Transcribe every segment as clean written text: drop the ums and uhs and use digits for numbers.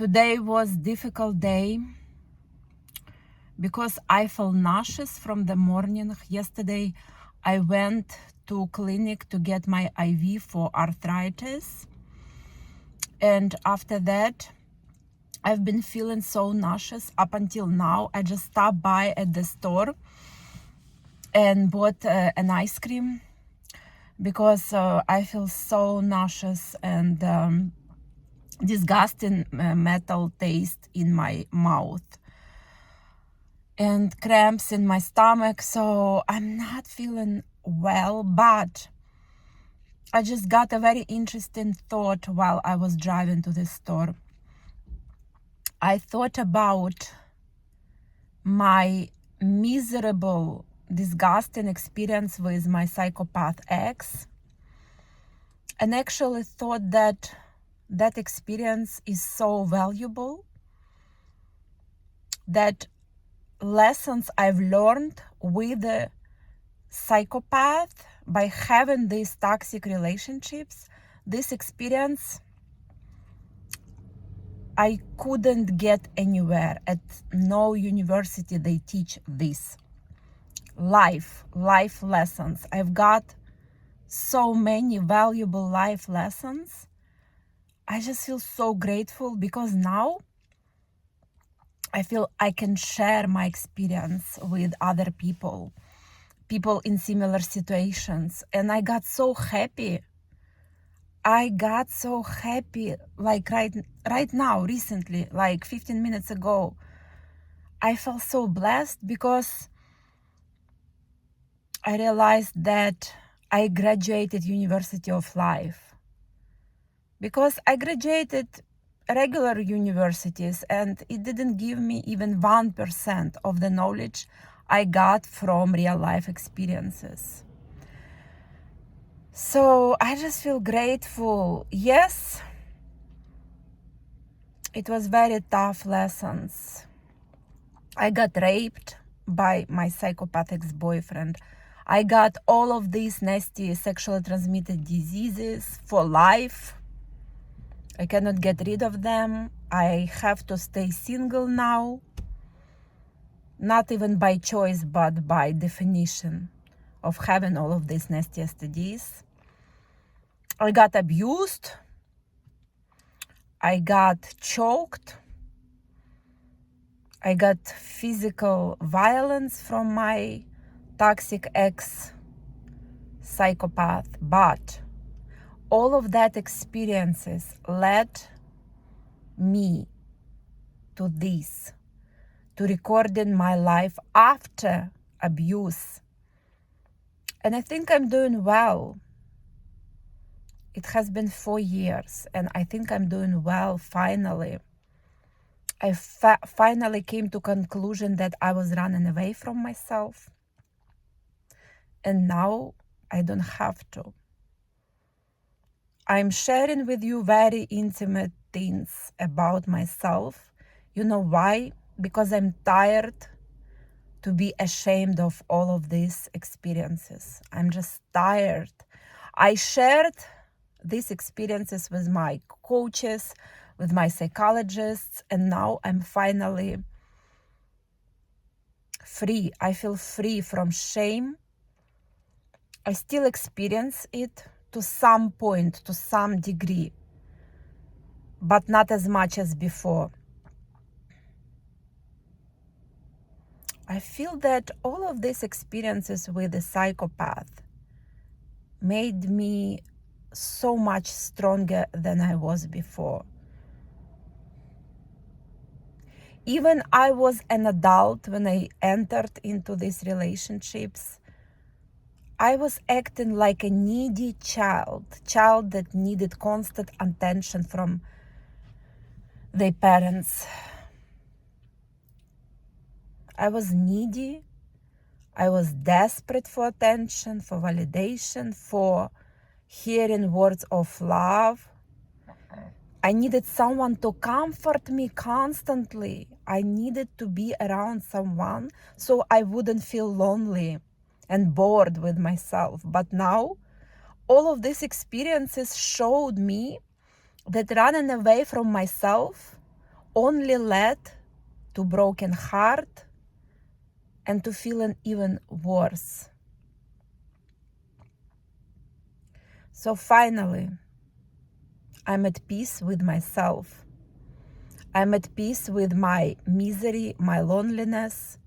Today was difficult day because I felt nauseous from the morning. Yesterday I went to clinic to get my IV for arthritis, and after that I've been feeling so nauseous up until now. I just stopped by at the store and bought an ice cream because I feel so nauseous and disgusting metal taste in my mouth and cramps in my stomach, so I'm not feeling well. But I just got a very interesting thought while I was driving to the store. I thought about my miserable, disgusting experience with my psychopath ex, and actually thought that that experience is so valuable, that lessons I've learned with a psychopath by having these toxic relationships, this experience I couldn't get anywhere. At no university they teach this. Life lessons. I've got so many valuable life lessons. I just feel so grateful because now I feel I can share my experience with other people in similar situations. And I got so happy. Like right now, recently, like 15 minutes ago. I felt so blessed because I realized that I graduated University of Life. Because I graduated regular universities and it didn't give me even 1% of the knowledge I got from real life experiences. So I just feel grateful. Yes, it was very tough lessons. I got raped by my psychopathic boyfriend. I got all of these nasty sexually transmitted diseases for life. I cannot get rid of them. I have to stay single now. Not even by choice, but by definition of having all of these nasty STDs. I got abused. I got choked. I got physical violence from my toxic ex psychopath. But all of that experiences led me to this, to recording my life after abuse. And I think I'm doing well. It has been 4 years and I think I'm doing well finally. I finally came to conclusion that I was running away from myself. And now I don't have to. I'm sharing with you very intimate things about myself. You know why? Because I'm tired to be ashamed of all of these experiences. I'm just tired. I shared these experiences with my coaches, with my psychologists, and now I'm finally free. I feel free from shame. I still experience it to some point, to some degree, but not as much as before. I feel that all of these experiences with a psychopath made me so much stronger than I was before. Even I was an adult when I entered into these relationships. I was acting like a needy child that needed constant attention from their parents. I was needy. I was desperate for attention, for validation, for hearing words of love. I needed someone to comfort me constantly. I needed to be around someone so I wouldn't feel lonely and bored with myself. But now, all of these experiences showed me that running away from myself only led to broken heart and to feeling even worse. So finally, I'm at peace with myself. I'm at peace with my misery, my loneliness.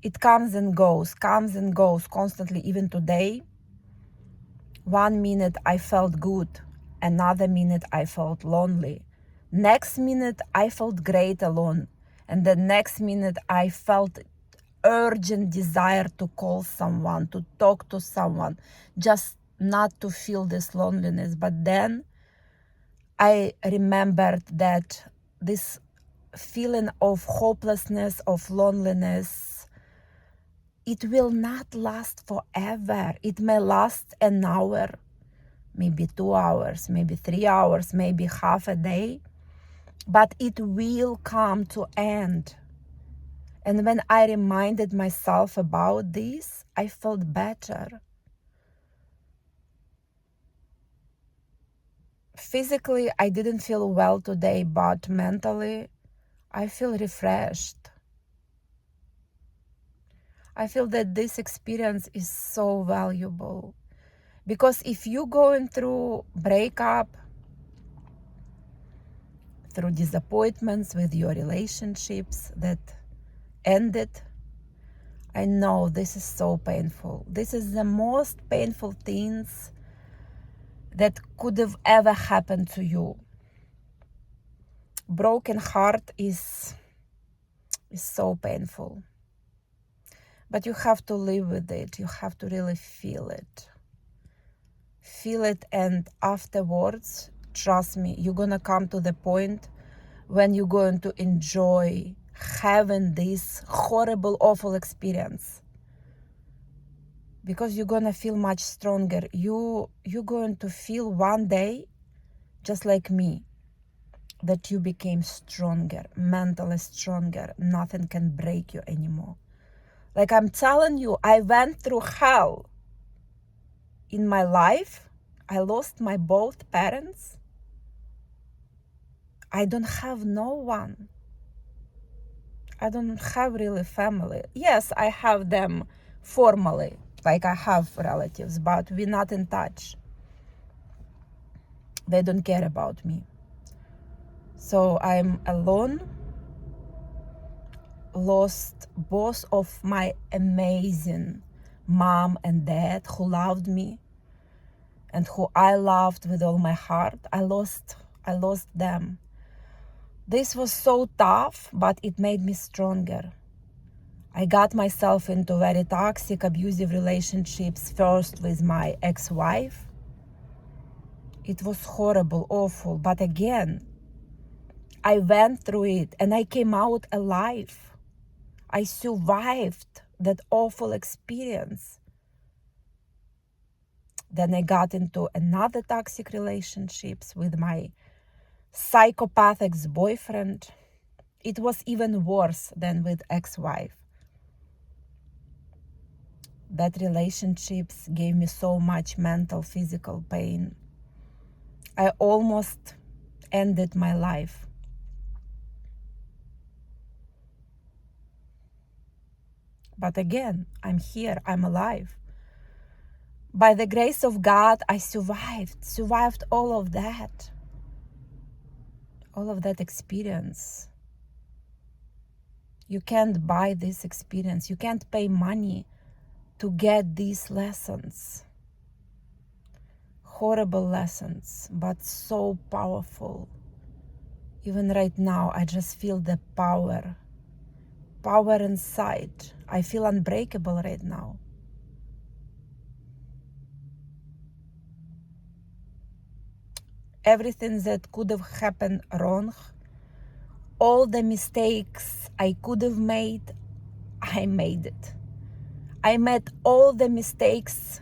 It comes and goes constantly, even today. 1 minute I felt good, another minute I felt lonely. Next minute I felt great alone, and the next minute I felt urgent desire to call someone, to talk to someone, just not to feel this loneliness. But then I remembered that this feeling of hopelessness, of loneliness, it will not last forever. It may last an hour, maybe 2 hours, maybe 3 hours, maybe half a day, but it will come to end. And when I reminded myself about this, I felt better. Physically, I didn't feel well today, but mentally, I feel refreshed. I feel that this experience is so valuable. Because if you're going through breakup, through disappointments with your relationships that ended, I know this is so painful. This is the most painful things that could have ever happened to you. Broken heart is so painful. But you have to live with it. You have to really feel it. Feel it, and afterwards, trust me, you're gonna come to the point when you're going to enjoy having this horrible, awful experience. Because you're gonna feel much stronger. You're going to feel one day, just like me, that you became stronger, mentally stronger. Nothing can break you anymore. Like I'm telling you, I went through hell in my life. I lost my both parents. I don't have no one. I don't have really family. Yes, I have them formally, like I have relatives, but we're not in touch. They don't care about me. So I'm alone, lost both of my amazing mom and dad who loved me and who I loved with all my heart. I lost them. This was so tough, but it made me stronger. I got myself into very toxic, abusive relationships, first with my ex-wife. It was horrible, awful, but again, I went through it and I came out alive. I survived that awful experience. Then I got into another toxic relationships with my psychopathic boyfriend. It was even worse than with ex-wife. That relationships gave me so much mental, physical pain. I almost ended my life. But again, I'm here, I'm alive. By the grace of God, I survived all of that experience. You can't buy this experience. You can't pay money to get these lessons. Horrible lessons, but so powerful. Even right now, I just feel the power inside. I feel unbreakable right now. Everything that could have happened wrong, all the mistakes I could have made, I made it. I made all the mistakes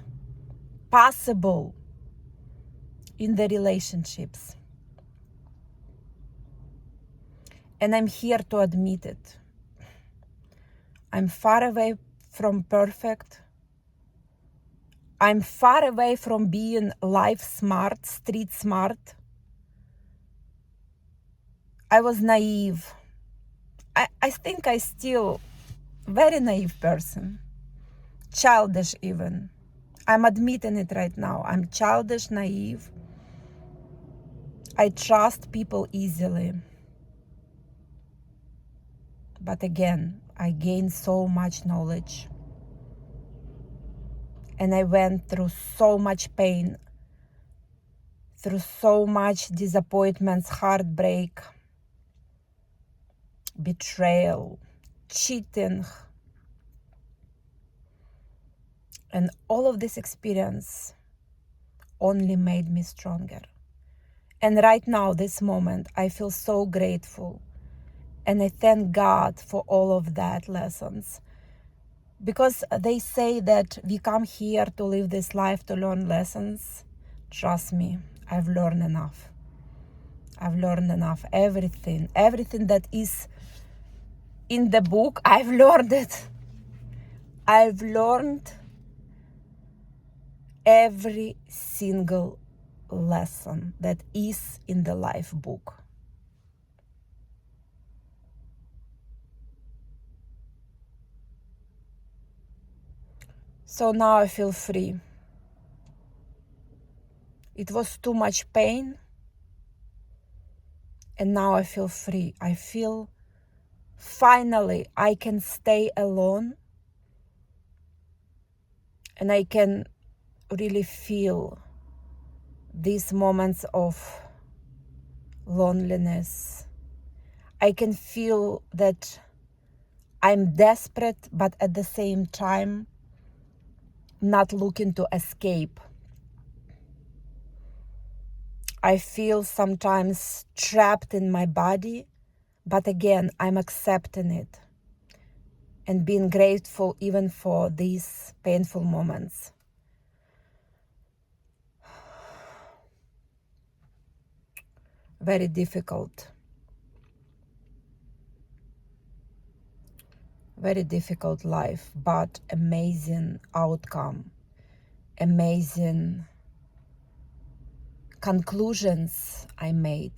possible in the relationships. And I'm here to admit it. I'm far away from perfect. I'm far away from being life smart, street smart. I was naive. I think I still very naive person. Childish even. I'm admitting it right now. I'm childish, naive. I trust people easily. But again, I gained so much knowledge. And I went through so much pain, through so much disappointments, heartbreak, betrayal, cheating. And all of this experience only made me stronger. And right now, this moment, I feel so grateful. And I thank God for all of that lessons. Because they say that we come here to live this life to learn lessons. Trust me, I've learned enough. I've learned enough. Everything that is in the book, I've learned it. I've learned every single lesson that is in the life book. So now I feel free. It was too much pain, and now I feel free. I feel finally I can stay alone, and I can really feel these moments of loneliness. I can feel that I'm desperate, but at the same time, not looking to escape. I feel sometimes trapped in my body, but again, I'm accepting it and being grateful even for these painful moments. Very difficult. Very difficult life, but amazing outcome, amazing conclusions I made.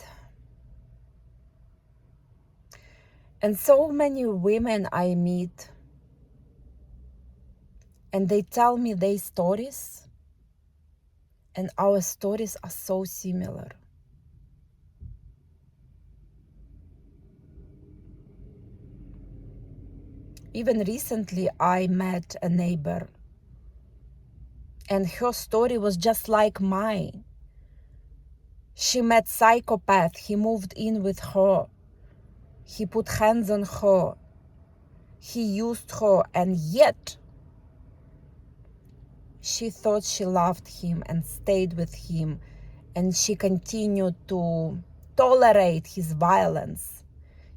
And so many women I meet, and they tell me their stories, and our stories are so similar. Even recently, I met a neighbor, and her story was just like mine. She met psychopath. He moved in with her. He put hands on her. He used her, and yet she thought she loved him and stayed with him, and she continued to tolerate his violence.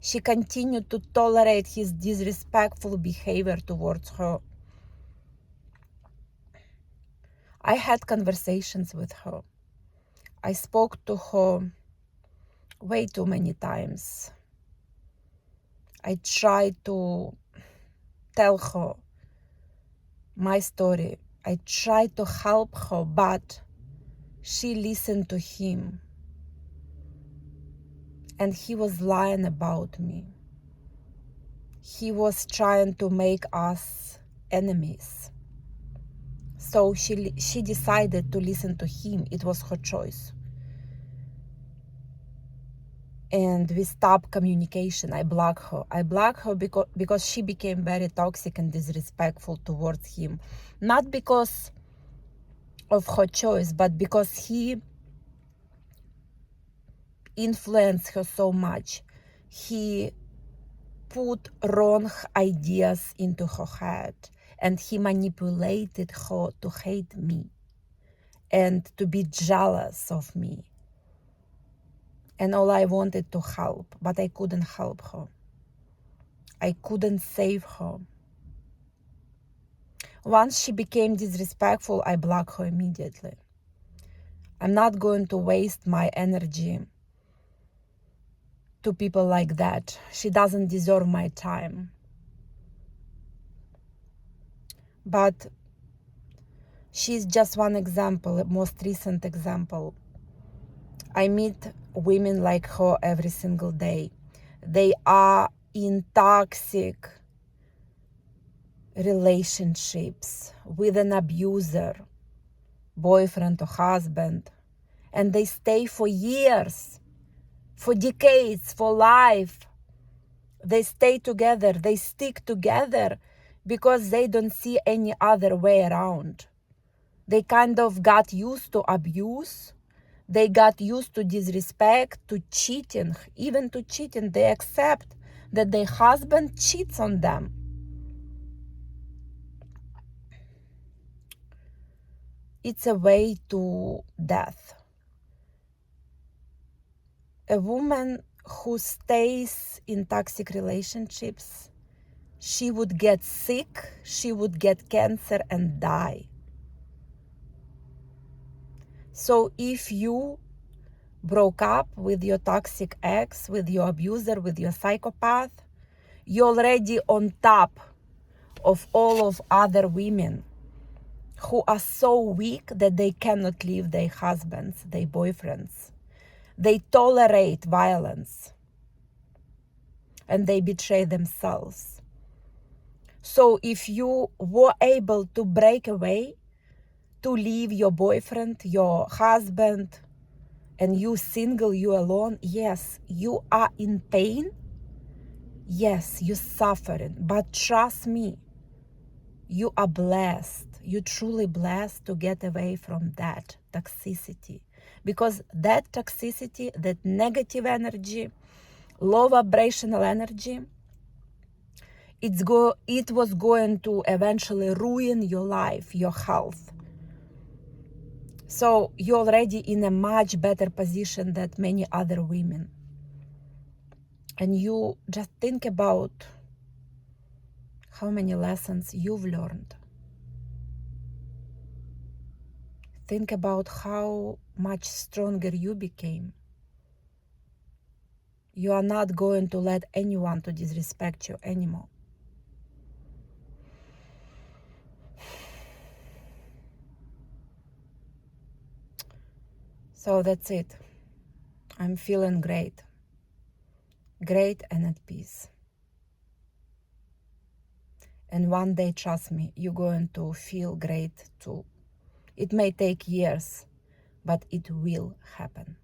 She continued to tolerate his disrespectful behavior towards her. I had conversations with her. I spoke to her way too many times. I tried to tell her my story. I tried to help her, but she listened to him. And he was lying about me. He was trying to make us enemies. So she decided to listen to him. It was her choice. And we stopped communication. I blocked her. I blocked her because she became very toxic and disrespectful towards him. Not because of her choice, but because he influenced her so much. He put wrong ideas into her head, and he manipulated her to hate me and to be jealous of me. And all I wanted to help, but I couldn't help her. I couldn't save her. Once she became disrespectful, I blocked her immediately. I'm not going to waste my energy to people like that. She doesn't deserve my time. But she's just one example, a most recent example. I meet women like her every single day. They are in toxic relationships with an abuser, boyfriend or husband, and they stay for years, for decades, for life. They stay together, they stick together because they don't see any other way around. They kind of got used to abuse. They got used to disrespect, to cheating, even to cheating. They accept that their husband cheats on them. It's a way to death. A woman who stays in toxic relationships, she would get sick, she would get cancer and die. So if you broke up with your toxic ex, with your abuser, with your psychopath, you're already on top of all of other women who are so weak that they cannot leave their husbands, their boyfriends. They tolerate violence and they betray themselves. So if you were able to break away, to leave your boyfriend, your husband, and you single, you alone, yes, you are in pain. Yes, you're suffering, but trust me, you are blessed. You're truly blessed to get away from that toxicity. Because that toxicity, that negative energy, low vibrational energy, it was going to eventually ruin your life, your health. So you're already in a much better position than many other women. And you just think about how many lessons you've learned. Think about how much stronger you became. You are not going to let anyone to disrespect you anymore. So that's it. I'm feeling great. Great and at peace. And one day, trust me, you're going to feel great too. It may take years, but it will happen.